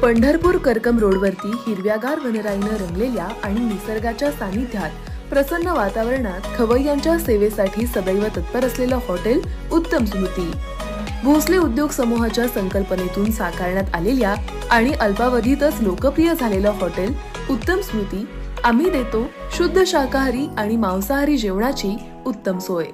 पंढरपूर करकम रोडवरती हिरव्यागार वनराईनं रंगलेल्या आणि निसर्गाच्या सानिध्यात प्रसन्न वातावरणात खवय्यांच्या सेवेसाठी सदैव तत्पर असलेलं हॉटेल उत्तम स्मृती भोसले उद्योग समूहाच्या संकल्पनेतून साकारण्यात आलेल्या आणि अल्पावधीतच लोकप्रिय झालेलं हॉटेल उत्तम स्मृती आम्ही देतो शुद्ध शाकाहारी आणि मांसाहारी जेवणाची उत्तम सोय।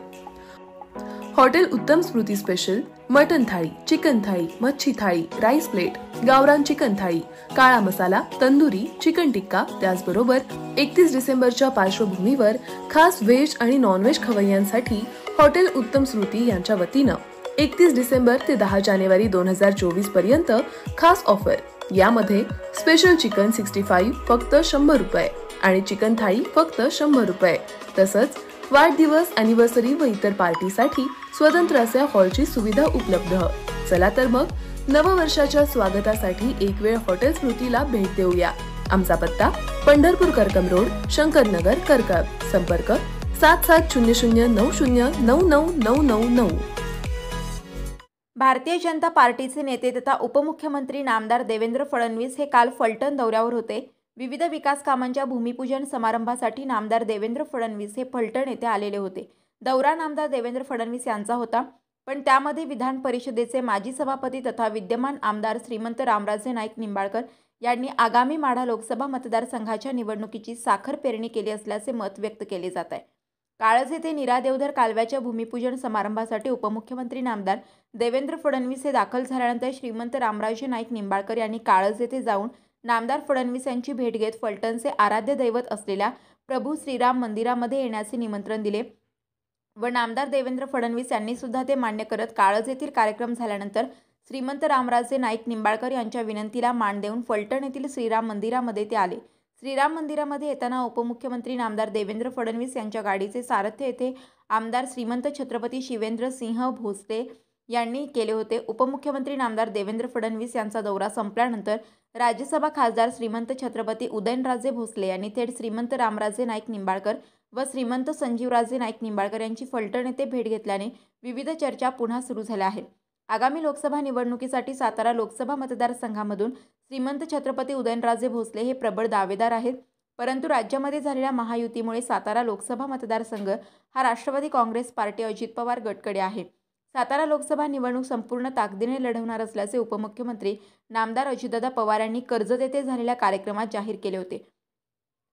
हॉटेल उत्तम स्मृती स्पेशल मटन थाळी, चिकन थाळी, मच्छी थाळी, राईस प्लेट, गावरान चिकन थाळी, काळा मसाला, तंदुरी, चिकन टिक्का, त्याचबरोबर 31 डिसेंबरच्या पार्श्वभूमीवर खास व्हेज आणि नॉन व्हेज खवय्यांसाठी हॉटेल उत्तम स्मृती यांच्या वतीनं 31 डिसेंबर ते 10 जानेवारी 2024 पर्यंत खास ऑफर। यामध्ये स्पेशल चिकन 65 फक्त 100 रुपये आणि चिकन थाळी फक्त 100 रुपये, तसंच वाढदिवस, अॅनिव्हर्सरी व इतर पार्टीसाठी स्वतंत्र अशा हॉलची सुविधा उपलब्ध। चला तर मग नववर्षाच्या स्वागतासाठी एक वेळ हॉटेल स्मृतीला भेट देऊया। आमचा पत्ता पंढरपूर करकम रोड, शंकरनगर, करकम। संपर्क 7700909999। भारतीय जनता पार्टीचे नेते तथा उपमुख्यमंत्री नामदार देवेंद्र फडणवीस हे काल फलटण दौऱ्यावर होते। विविध विकास कामांच्या भूमिपूजन समारंभासाठी नामदार देवेंद्र फडणवीस हे फलटण येथे आलेले होते। दौरा नामदार देवेंद्र फडणवीस यांचा होता, पण त्यामध्ये विधान परिषदेचे माजी सभापती तथा विद्यमान आमदार श्रीमंत रामराजे नाईक निंबाळकर यांनी आगामी माढा लोकसभा मतदारसंघाच्या निवडणुकीची साखर पेरणी केली असल्याचे मत व्यक्त केले जात आहे। काळज येथे नीरा देवधर कालव्याच्या भूमिपूजन समारंभासाठी उपमुख्यमंत्री नामदार देवेंद्र फडणवीस हे दाखल झाल्यानंतर श्रीमंत रामराजे नाईक निंबाळकर यांनी काळज येथे जाऊन नामदार फडणवीस यांची भेट घेत फलटणचे आराध्य दैवत असलेल्या प्रभू श्रीराम मंदिरामध्ये येण्याचे निमंत्रण दिले व नामदार देवेंद्र फडणवीस यांनी सुद्धा ते मान्य करत काळज येथील कार्यक्रम झाल्यानंतर श्रीमंत रामराजे नाईक निंबाळकर यांच्या विनंतीला मान देऊन फलटण येथील श्रीराम मंदिरामध्ये ते आले। श्रीराम मंदिरामध्ये येताना उपमुख्यमंत्री नामदार देवेंद्र फडणवीस यांच्या गाडीचे सारथ्य येथे आमदार श्रीमंत छत्रपती शिवेंद्र सिंह भोसले यांनी केले होते। उपमुख्यमंत्री नामदार देवेंद्र फडणवीस यांचा दौरा संपल्यानंतर राज्यसभा खासदार श्रीमंत छत्रपती उदयनराजे भोसले यांनी थेट श्रीमंत रामराजे नाईक निंबाळकर व श्रीमंत संजीवराजे नाईक निंबाळकर यांची फलटण येथे भेट घेतल्याने विविध चर्चा पुन्हा सुरू झाल्या आहेत। आगामी लोकसभा निवडणुकीसाठी सातारा लोकसभा मतदारसंघामधून श्रीमंत छत्रपती उदयनराजे भोसले हे प्रबळ दावेदार आहेत, परंतु राज्यामध्ये झालेल्या महायुतीमुळे सातारा लोकसभा मतदारसंघ हा राष्ट्रवादी काँग्रेस पार्टी अजित पवार गटकडे आहे। सातारा लोकसभा निवडणूक संपूर्ण ताकदीने लढवणार असल्याचे उपमुख्यमंत्री नामदार अजितदादा पवार यांनी कर्जत येथे झालेल्या कार्यक्रमात जाहीर केले होते।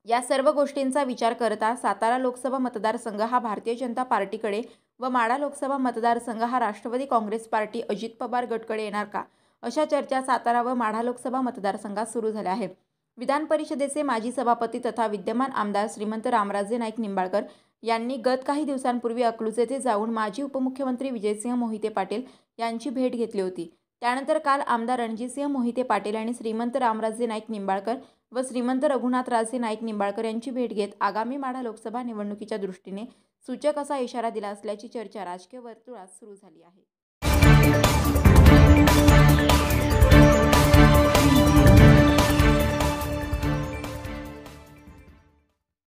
या सर्व गोष्टींचा विचार करता सातारा लोकसभा मतदारसंघ हा भारतीय जनता पार्टीकडे व माढा लोकसभा मतदारसंघ हा राष्ट्रवादी काँग्रेस पार्टी अजित पवार गटकडे येणार का, अशा चर्चा सातारा व माढा लोकसभा मतदारसंघात सुरू झाल्या आहेत। विधान परिषदेचे माजी सभापती तथा विद्यमान आमदार श्रीमंत रामराजे नाईक निंबाळकर यांनी गत काही दिवसांपूर्वी अकलूज येथे जाऊन माजी उपमुख्यमंत्री विजयसिंह मोहिते पाटील यांची भेट घेतली होती। त्यानंतर काल आमदार रणजितसिंह मोहिते पाटील आणि श्रीमंत रामराजे नाईक निंबाळकर व श्रीमंत रघुनाथराजे नाईक निंबाळकर यांची भेट घेत आगामी माढा लोकसभा निवडणुकीच्या दृष्टीने सूचक असा इशारा दिला असल्याची चर्चा राजकीय वर्तुळात सुरू झाली आहे।